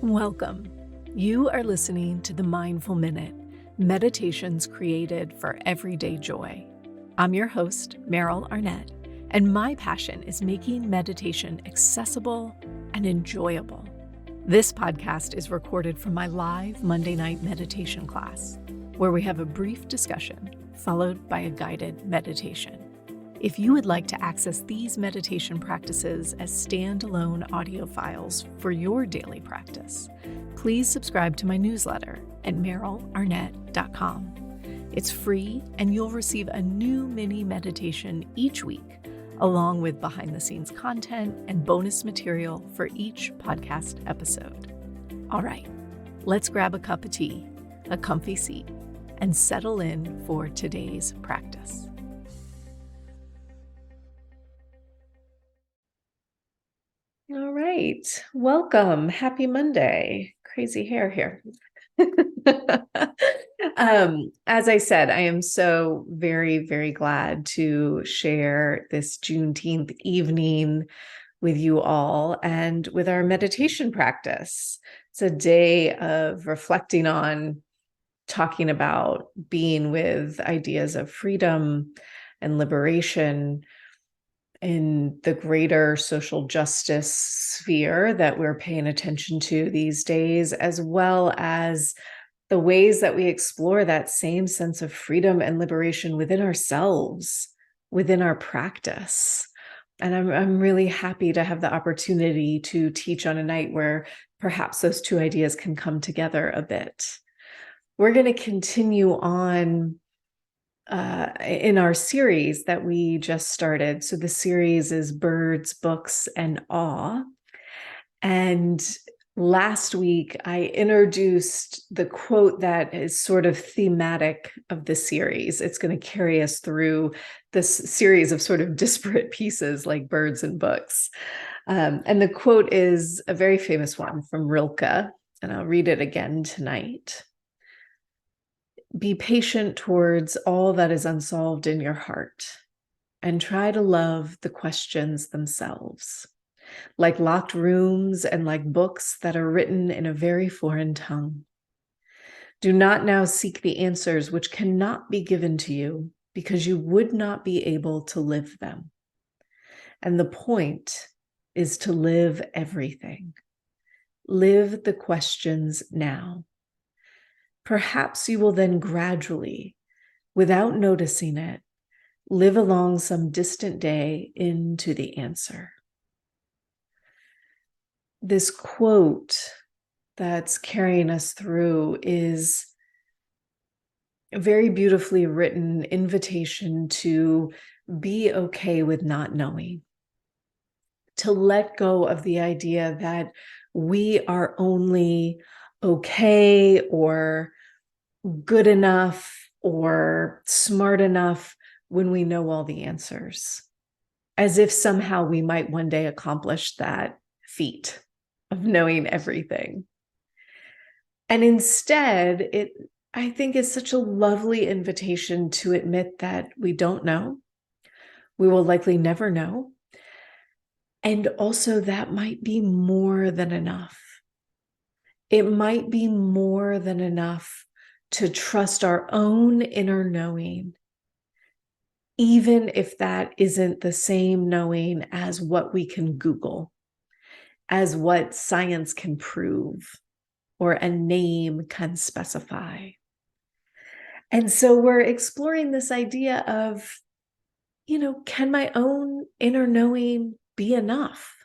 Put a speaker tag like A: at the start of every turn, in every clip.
A: Welcome. You are listening to the Mindful Minute, meditations created for everyday joy. I'm your host, Meryl Arnett, and my passion is making meditation accessible and enjoyable. This podcast is recorded from my live Monday night meditation class, where we have a brief discussion followed by a guided meditation. If you would like to access these meditation practices as standalone audio files for your daily practice, please subscribe to my newsletter at merylarnett.com. It's free, and you'll receive a new mini meditation each week, along with behind-the-scenes content and bonus material for each podcast episode. All right, let's grab a cup of tea, a comfy seat, and settle in for today's practice. All right. Welcome. Happy Monday. Crazy hair here. As I said, I am so very, very glad to share this Juneteenth evening with you all and with our meditation practice. It's a day of reflecting on, talking about being with ideas of freedom and liberation in the greater social justice sphere that we're paying attention to these days, as well as the ways that we explore that same sense of freedom and liberation within ourselves, within our practice. And I'm really happy to have the opportunity to teach on a night where perhaps those two ideas can come together a bit. We're going to continue on in our series that we just started. So the series is Birds, Books, and Awe. And last week, I introduced the quote that is sort of thematic of the series. It's going to carry us through this series of sort of disparate pieces like birds and books. And the quote is a very famous one from Rilke, and I'll read it again tonight. Be patient towards all that is unsolved in your heart, and try to love the questions themselves, like locked rooms and like books that are written in a very foreign tongue. Do not now seek the answers which cannot be given to you, because you would not be able to live them. And the point is to live everything. Live the questions now. Perhaps you will then gradually, without noticing it, live along some distant day into the answer. This quote that's carrying us through is a very beautifully written invitation to be okay with not knowing, to let go of the idea that we are only okay or good enough or smart enough when we know all the answers, as if somehow we might one day accomplish that feat of knowing everything. And instead, I think is such a lovely invitation to admit that we don't know. We will likely never know. And also that might be more than enough. It might be more than enough to trust our own inner knowing, even if that isn't the same knowing as what we can Google, as what science can prove, or a name can specify. And so we're exploring this idea of, can my own inner knowing be enough?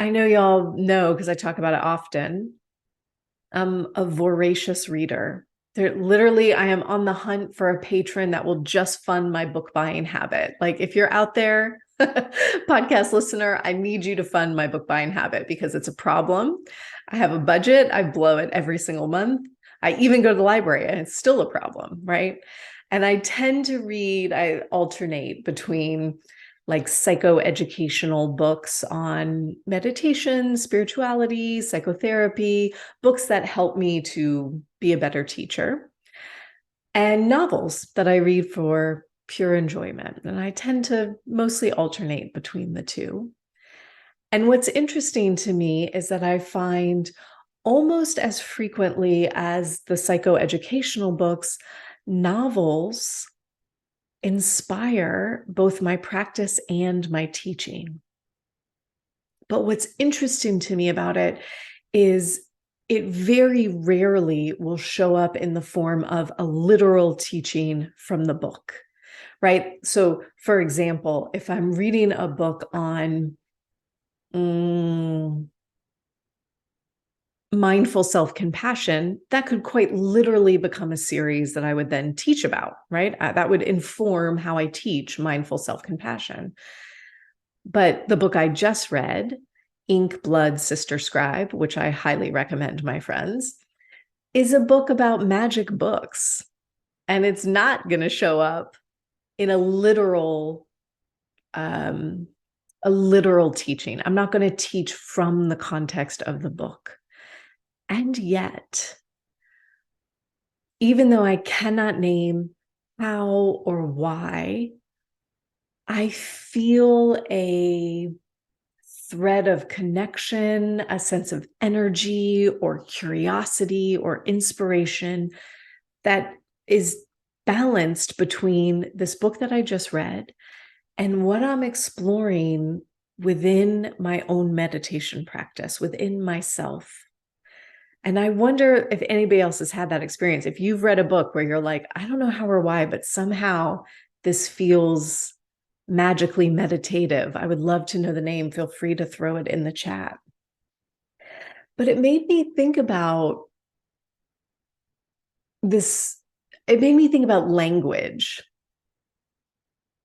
A: I know y'all know, because I talk about it often, I'm a voracious reader. I am on the hunt for a patron that will just fund my book buying habit. Like, if you're out there, podcast listener, I need you to fund my book buying habit because it's a problem. I have a budget. I blow it every single month. I even go to the library and it's still a problem, right? And I alternate between like psychoeducational books on meditation, spirituality, psychotherapy, books that help me to be a better teacher, and novels that I read for pure enjoyment. And I tend to mostly alternate between the two. And what's interesting to me is that I find almost as frequently as the psychoeducational books, novels inspire both my practice and my teaching. But what's interesting to me about it is it very rarely will show up in the form of a literal teaching from the book, right? So, for example, if I'm reading a book on mindful self-compassion, that could quite literally become a series that I would then teach about, right? That would inform how I teach mindful self-compassion. But the book I just read, Ink, Blood, Sister Scribe, which I highly recommend, my friends, is a book about magic books. And it's not going to show up in a literal teaching. I'm not going to teach from the context of the book. And yet, even though I cannot name how or why, I feel a thread of connection, a sense of energy or curiosity or inspiration that is balanced between this book that I just read and what I'm exploring within my own meditation practice, within myself. And I wonder if anybody else has had that experience. If you've read a book where you're like, I don't know how or why, but somehow this feels magically meditative. I would love to know the name. Feel free to throw it in the chat. But it made me think about this. It made me think about language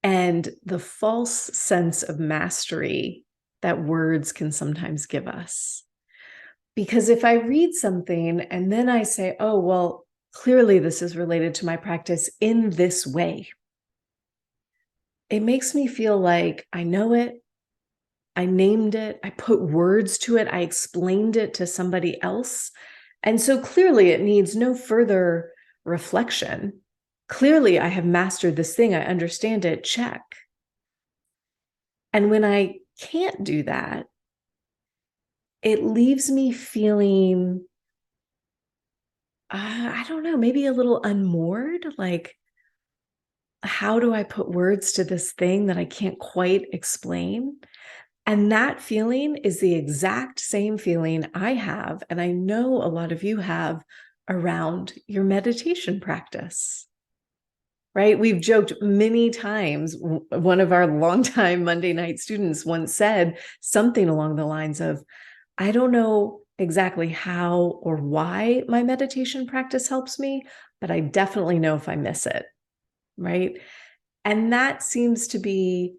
A: and the false sense of mastery that words can sometimes give us. Because if I read something and then I say, oh, well, clearly this is related to my practice in this way, it makes me feel like I know it, I named it, I put words to it, I explained it to somebody else. And so clearly it needs no further reflection. Clearly I have mastered this thing, I understand it, check. And when I can't do that, it leaves me feeling, I don't know, maybe a little unmoored, like, how do I put words to this thing that I can't quite explain? And that feeling is the exact same feeling I have, and I know a lot of you have around your meditation practice, right? We've joked many times. One of our longtime Monday night students once said something along the lines of, I don't know exactly how or why my meditation practice helps me, but I definitely know if I miss it, right? And that seems to be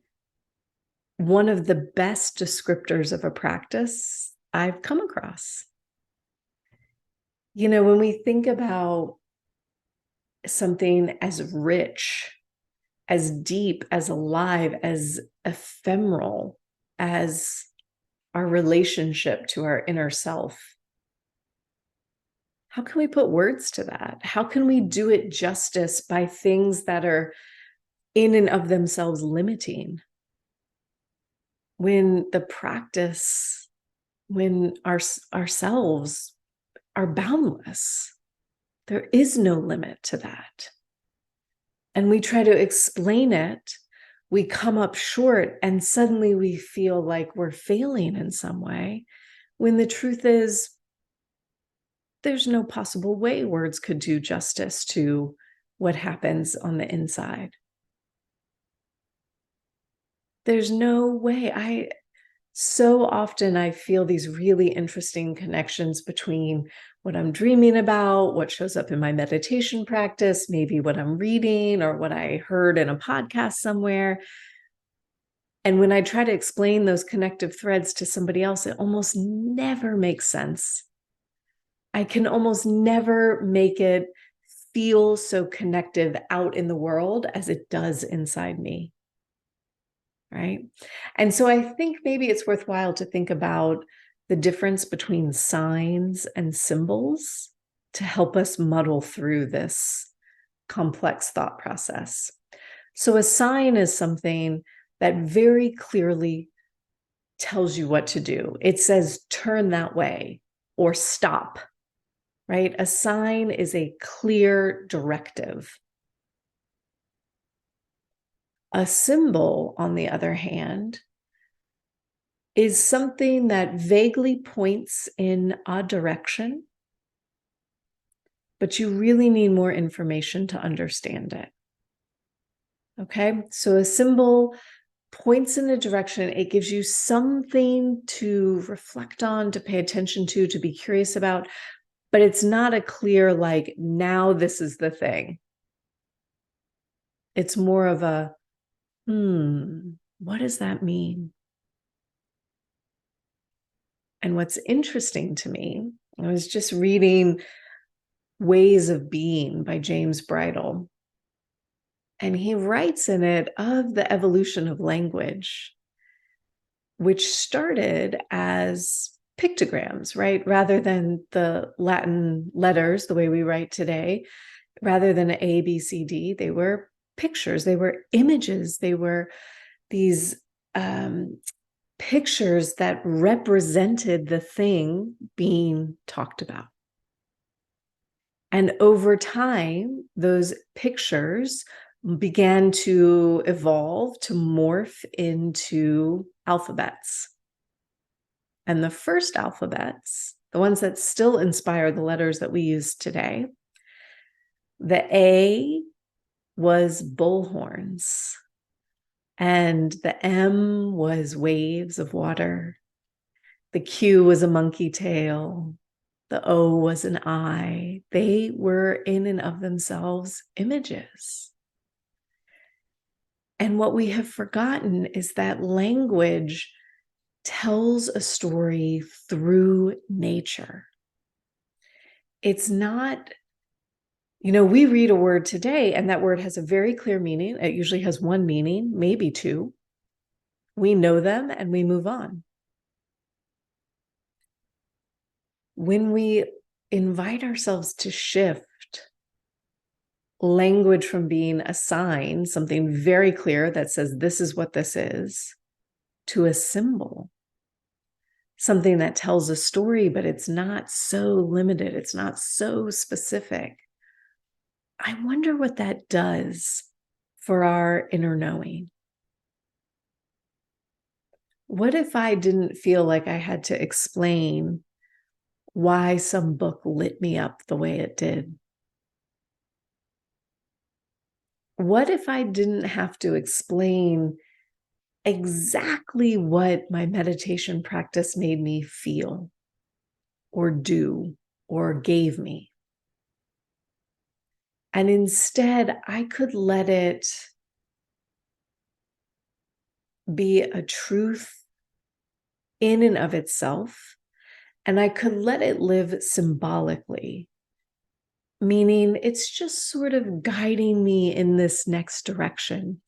A: one of the best descriptors of a practice I've come across. You know, when we think about something as rich, as deep, as alive, as ephemeral as our relationship to our inner self, how can we put words to that? How can we do it justice by things that are in and of themselves limiting? When the practice, when ourselves are boundless, there is no limit to that. And we try to explain it, we come up short, and suddenly we feel like we're failing in some way, when the truth is, there's no possible way words could do justice to what happens on the inside. There's no way. So often I feel these really interesting connections between what I'm dreaming about, what shows up in my meditation practice, maybe what I'm reading or what I heard in a podcast somewhere. And when I try to explain those connective threads to somebody else, it almost never makes sense. I can almost never make it feel so connective out in the world as it does inside me. Right? And so I think maybe it's worthwhile to think about the difference between signs and symbols to help us muddle through this complex thought process. So a sign is something that very clearly tells you what to do. It says, turn that way or stop, right? A sign is a clear directive. A symbol, on the other hand, is something that vaguely points in a direction, but you really need more information to understand it. Okay, so a symbol points in a direction. It gives you something to reflect on, to pay attention to be curious about, but it's not a clear, like, now this is the thing. It's more of a, what does that mean? And what's interesting to me, I was just reading Ways of Being by James Bridle, and he writes in it of the evolution of language, which started as pictograms, right? Rather than the Latin letters, the way we write today, rather than A, B, C, D, they were pictures, they were images, they were these pictures that represented the thing being talked about. And over time, those pictures began to evolve, to morph into alphabets. And the first alphabets, the ones that still inspire the letters that we use today, the A was bullhorns, and the M was waves of water. The Q was a monkey tail. The O was an eye. They were in and of themselves images. And what we have forgotten is that language tells a story through nature. It's not, we read a word today and that word has a very clear meaning. It usually has one meaning, maybe two. We know them and we move on. When we invite ourselves to shift language from being a sign, something very clear that says this is what this is, to a symbol, something that tells a story, but it's not so limited, it's not so specific. I wonder what that does for our inner knowing. What if I didn't feel like I had to explain why some book lit me up the way it did? What if I didn't have to explain exactly what my meditation practice made me feel or do or gave me? And instead, I could let it be a truth in and of itself, and I could let it live symbolically, meaning it's just sort of guiding me in this next direction,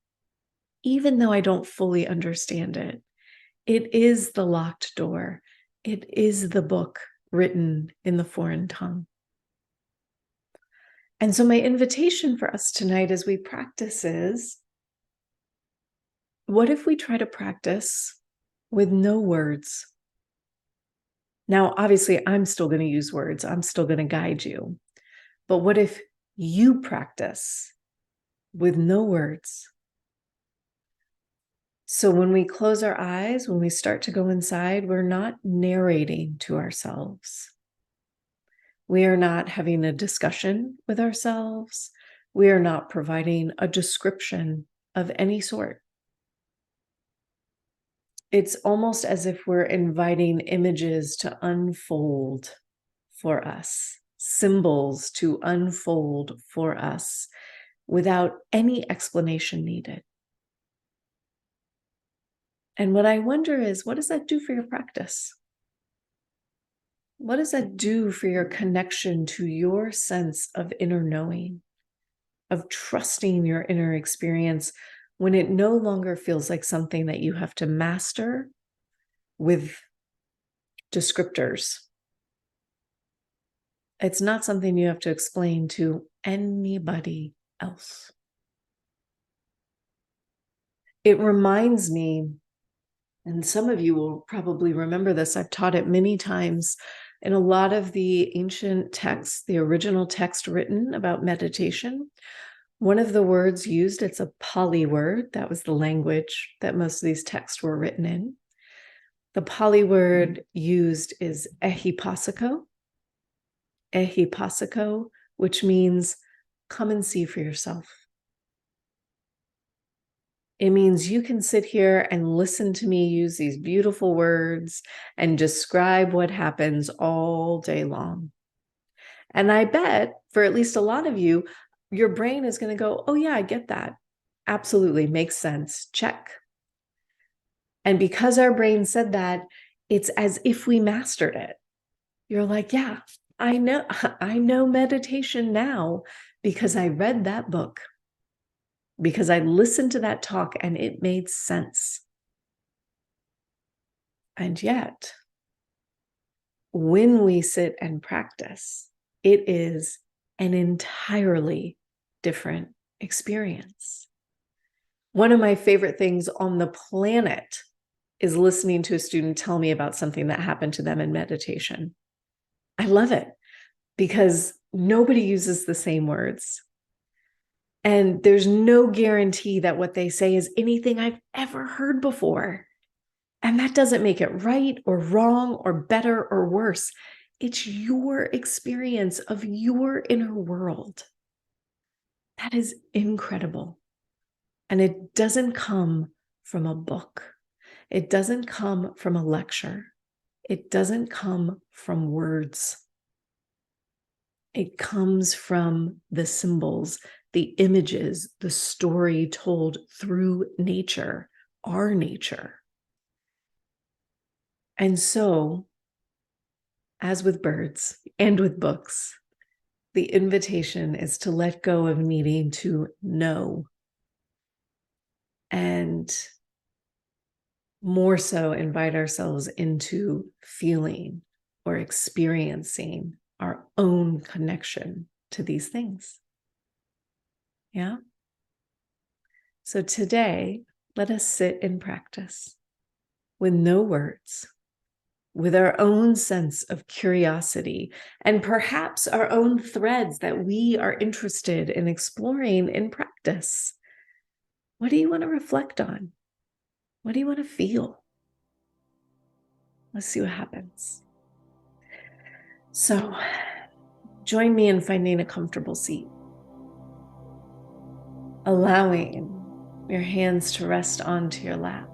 A: even though I don't fully understand it. It is the locked door. It is the book written in the foreign tongue. And so my invitation for us tonight as we practice is, what if we try to practice with no words? Now, obviously, I'm still going to use words. I'm still going to guide you. But what if you practice with no words? So when we close our eyes, when we start to go inside, we're not narrating to ourselves. We are not having a discussion with ourselves. We are not providing a description of any sort. It's almost as if we're inviting images to unfold for us, symbols to unfold for us without any explanation needed. And what I wonder is, what does that do for your practice? What does that do for your connection to your sense of inner knowing, of trusting your inner experience when it no longer feels like something that you have to master with descriptors? It's not something you have to explain to anybody else. It reminds me And some of you will probably remember this. I've taught it many times in a lot of the ancient texts, the original text written about meditation. One of the words used, it's a Pali word. That was the language that most of these texts were written in. The Pali word used is ehipassiko, which means come and see for yourself. It means you can sit here and listen to me use these beautiful words and describe what happens all day long. And I bet for at least a lot of you, your brain is going to go, oh yeah, I get that. Absolutely. Makes sense. Check. And because our brain said that, it's as if we mastered it. You're like, yeah, I know meditation now because I read that book, because I listened to that talk and it made sense. And yet, when we sit and practice, it is an entirely different experience. One of my favorite things on the planet is listening to a student tell me about something that happened to them in meditation. I love it because nobody uses the same words. And there's no guarantee that what they say is anything I've ever heard before. And that doesn't make it right or wrong or better or worse. It's your experience of your inner world. That is incredible. And it doesn't come from a book. It doesn't come from a lecture. It doesn't come from words. It comes from the symbols, the images, the story told through nature, our nature. And so, as with birds and with books, the invitation is to let go of needing to know and more so invite ourselves into feeling or experiencing our own connection to these things. Yeah? So today, let us sit in practice with no words, with our own sense of curiosity and perhaps our own threads that we are interested in exploring in practice. What do you want to reflect on? What do you want to feel? Let's see what happens. So, join me in finding a comfortable seat, allowing your hands to rest onto your lap,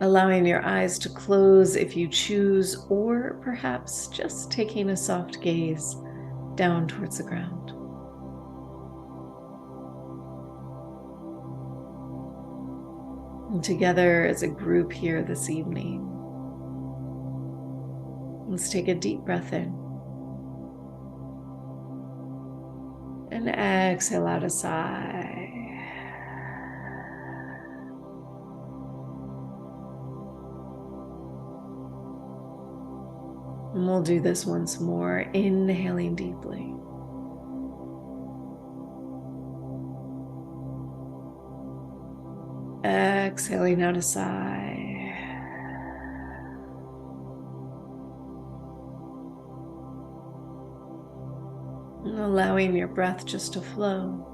A: allowing your eyes to close if you choose, or perhaps just taking a soft gaze down towards the ground. And together as a group here this evening, let's take a deep breath in and exhale out a sigh. And we'll do this once more, inhaling deeply. Exhaling out a sigh. And allowing your breath just to flow.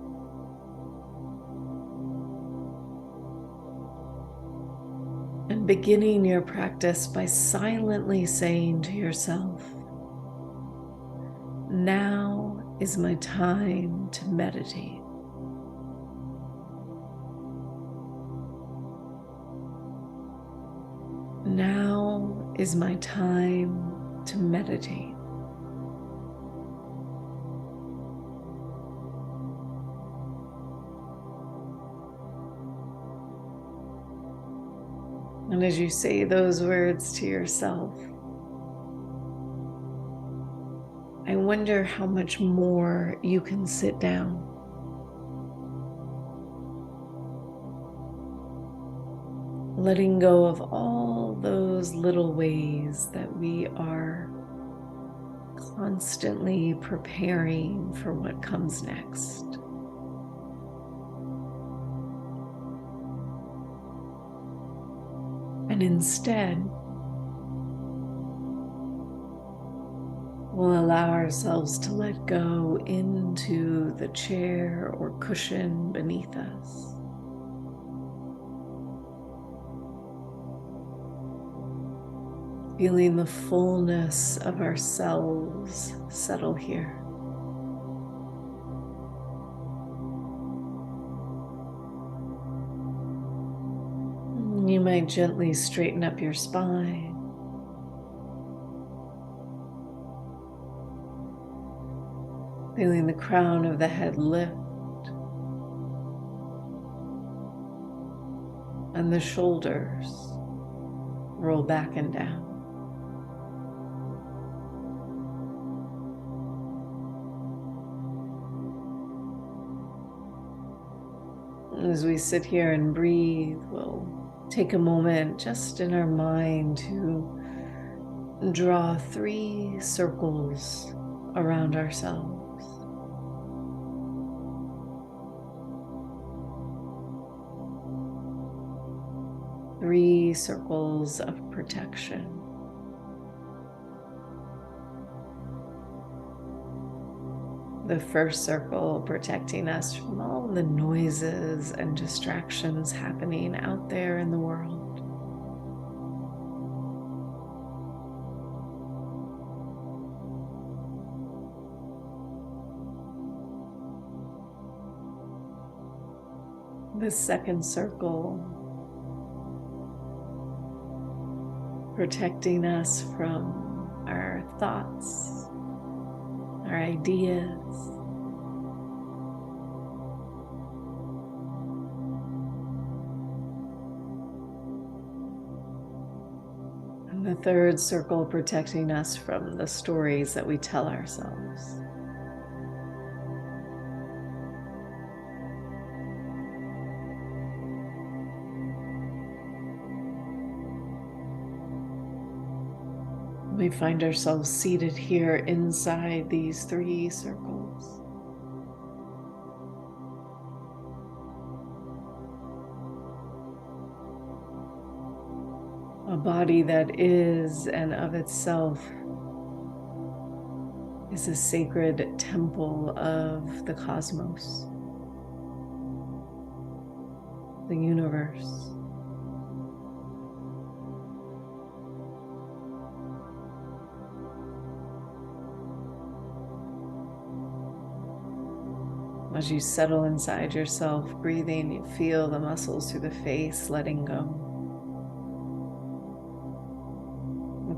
A: And beginning your practice by silently saying to yourself, now is my time to meditate. Now is my time to meditate. And as you say those words to yourself, I wonder how much more you can sit down. Letting go of all those little ways that we are constantly preparing for what comes next. And instead, we'll allow ourselves to let go into the chair or cushion beneath us. Feeling the fullness of ourselves settle here. You might gently straighten up your spine. Feeling the crown of the head lift and the shoulders roll back and down. As we sit here and breathe, we'll take a moment just in our mind to draw 3 circles around ourselves. 3 circles of protection. The first circle protecting us from all the noises and distractions happening out there in the world. The second circle protecting us from our thoughts, our ideas. And the third circle protecting us from the stories that we tell ourselves. We find ourselves seated here inside these 3 circles. A body that is and of itself is a sacred temple of the cosmos, the universe. As you settle inside yourself, breathing, you feel the muscles through the face letting go.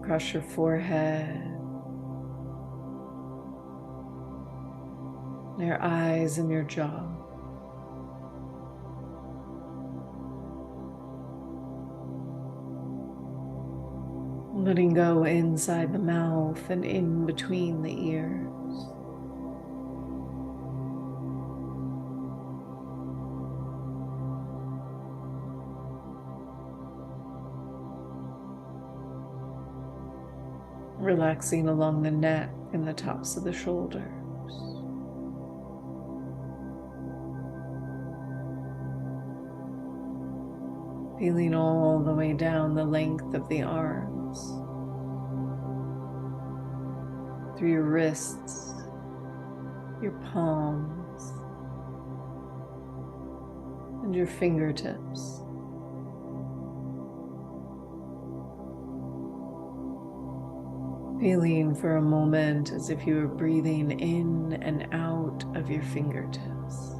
A: Across your forehead, your eyes and your jaw. Letting go inside the mouth and in between the ears. Relaxing along the neck and the tops of the shoulders. Feeling all the way down the length of the arms, through your wrists, your palms, and your fingertips. Feeling for a moment as if you were breathing in and out of your fingertips.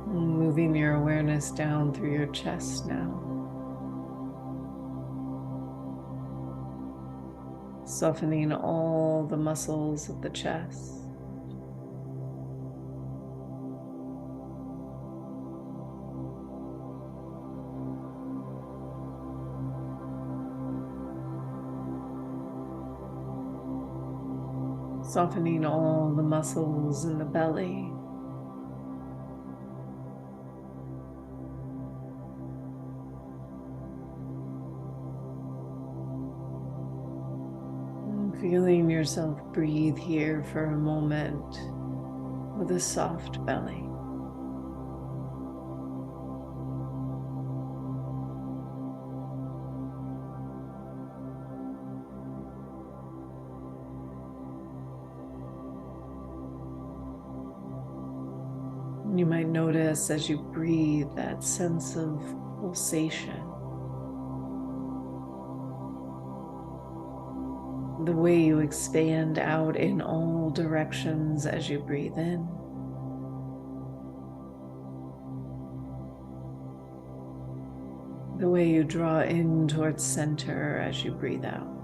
A: Moving your awareness down through your chest now. Softening all the muscles of the chest. Softening all the muscles in the belly. Feeling yourself breathe here for a moment with a soft belly. You might notice as you breathe that sense of pulsation. The way you expand out in all directions as you breathe in. The way you draw in towards center as you breathe out.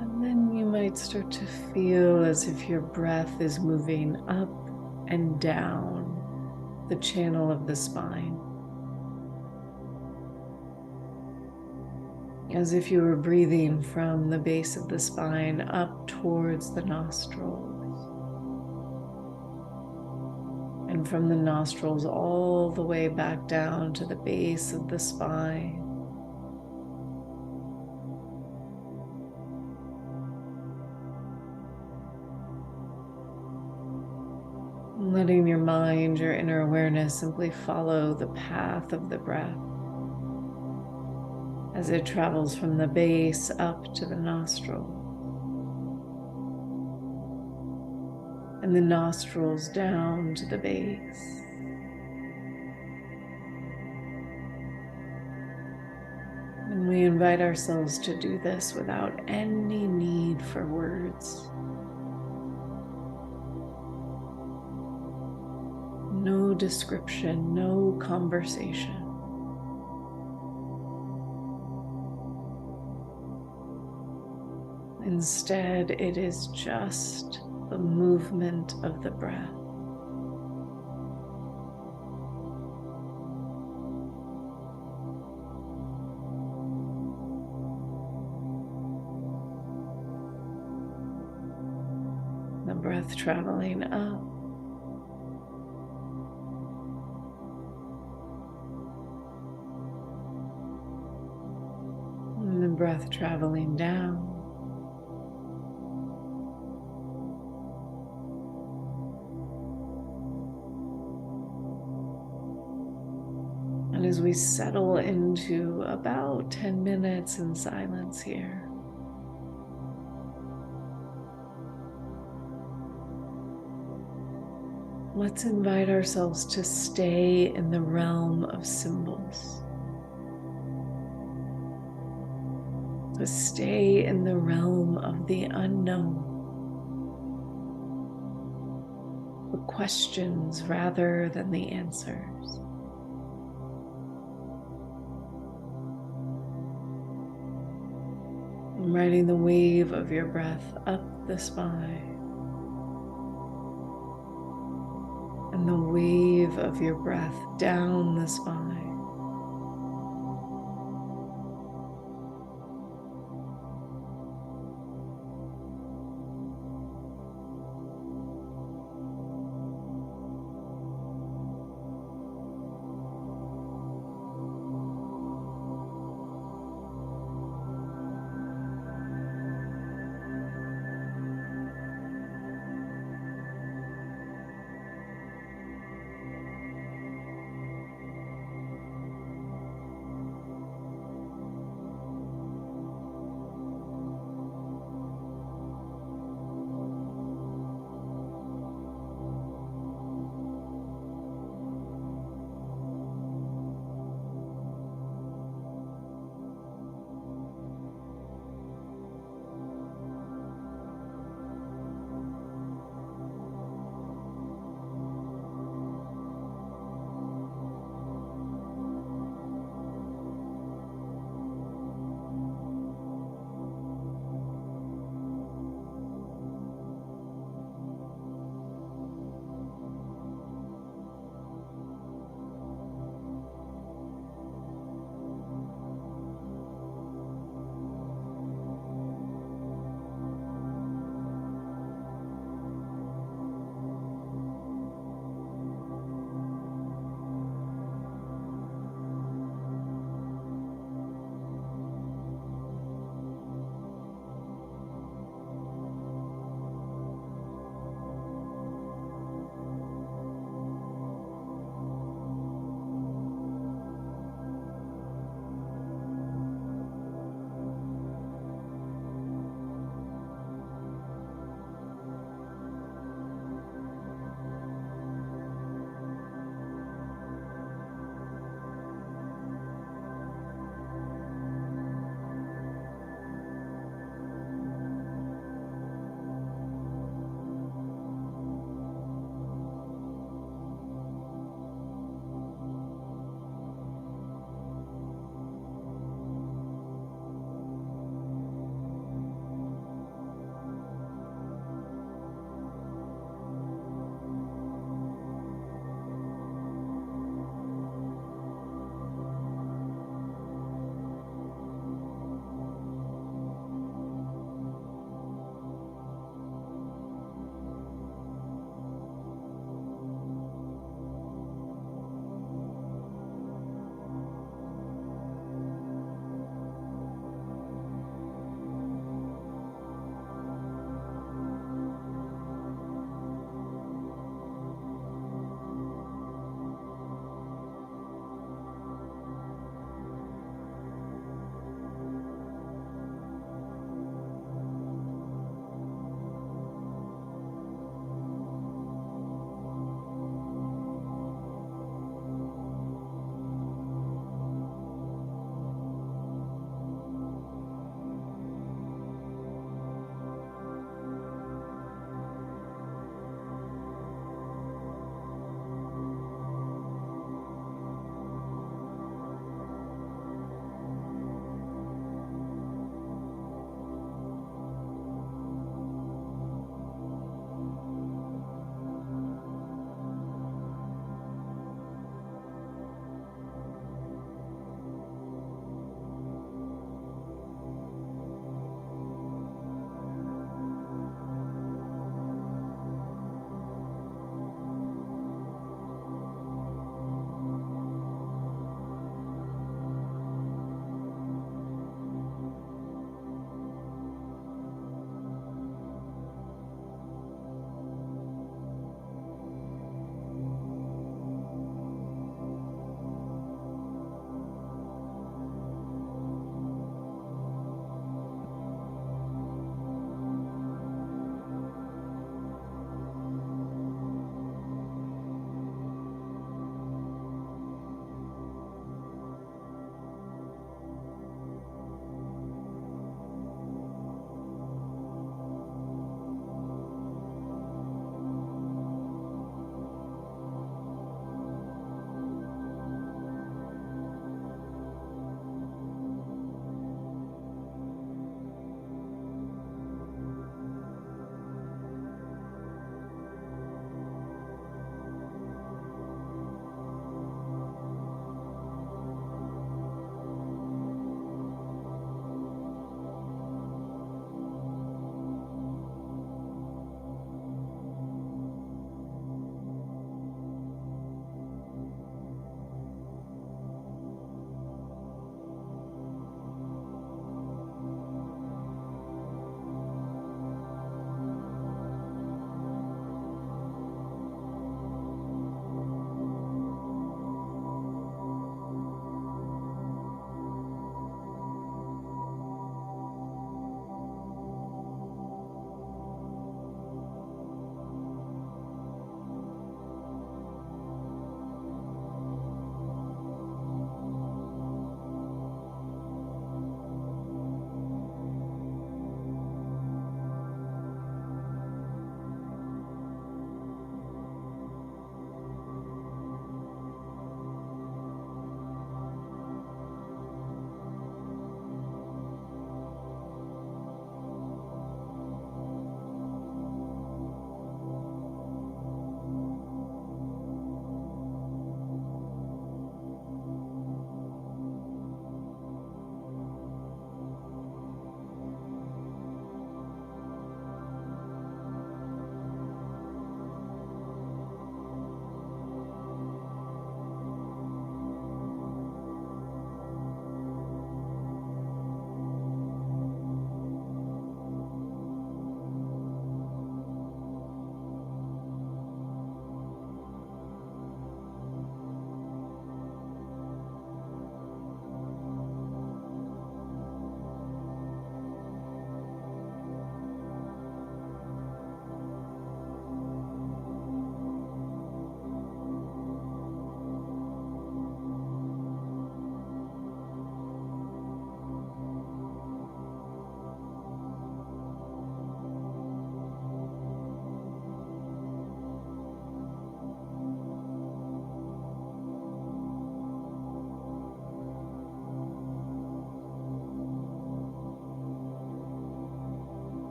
A: And then you might start to feel as if your breath is moving up and down the channel of the spine. As if you were breathing from the base of the spine up towards the nostrils. And from the nostrils all the way back down to the base of the spine. Letting your mind, your inner awareness simply follow the path of the breath as it travels from the base up to the nostril, and the nostrils down to the base. And we invite ourselves to do this without any need for words. No description, no conversation. Instead, it is just the movement of the breath. The breath traveling up. And the breath traveling down. And as we settle into about 10 minutes in silence here, let's invite ourselves to stay in the realm of symbols. To stay in the realm of the unknown. The questions rather than the answers. And riding the wave of your breath up the spine. And the wave of your breath down the spine.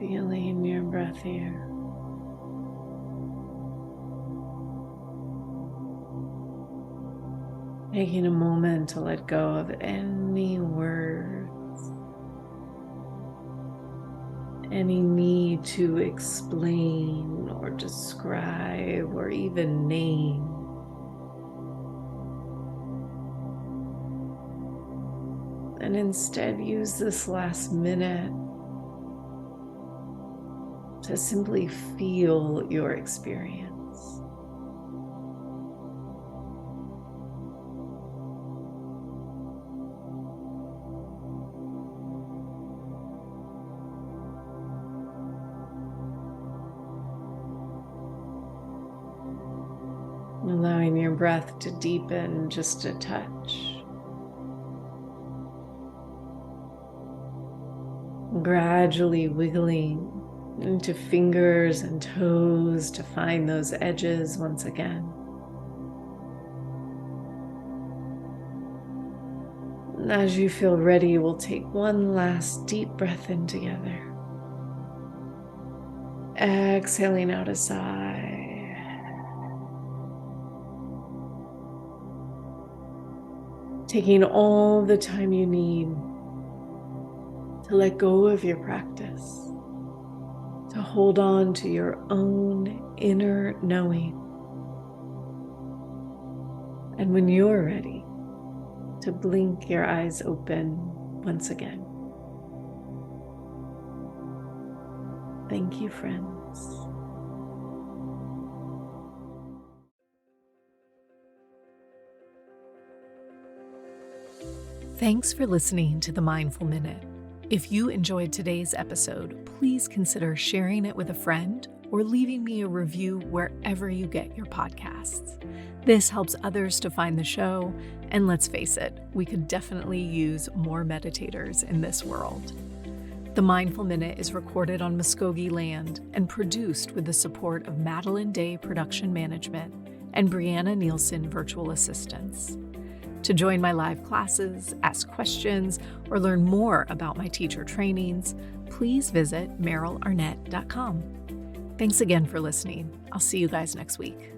A: Feeling your breath here. Taking a moment to let go of any words, any need to explain or describe or even name. And instead use this last minute to simply feel your experience. Allowing your breath to deepen just a touch. Gradually wiggling into fingers and toes to find those edges once again. And as you feel ready, we'll take one last deep breath in together. Exhaling out a sigh. Taking all the time you need to let go of your practice, to hold on to your own inner knowing. And when you're ready, to blink your eyes open once again. Thank you, friends. Thanks for listening to the Mindful Minute. If you enjoyed today's episode, please consider sharing it with a friend or leaving me a review wherever you get your podcasts. This helps others to find the show, and let's face it, we could definitely use more meditators in this world. The Mindful Minute is recorded on Muskogee land and produced with the support of Madeline Day Production Management and Brianna Nielsen Virtual Assistants. To join my live classes, ask questions, or learn more about my teacher trainings, please visit merylarnett.com. Thanks again for listening. I'll see you guys next week.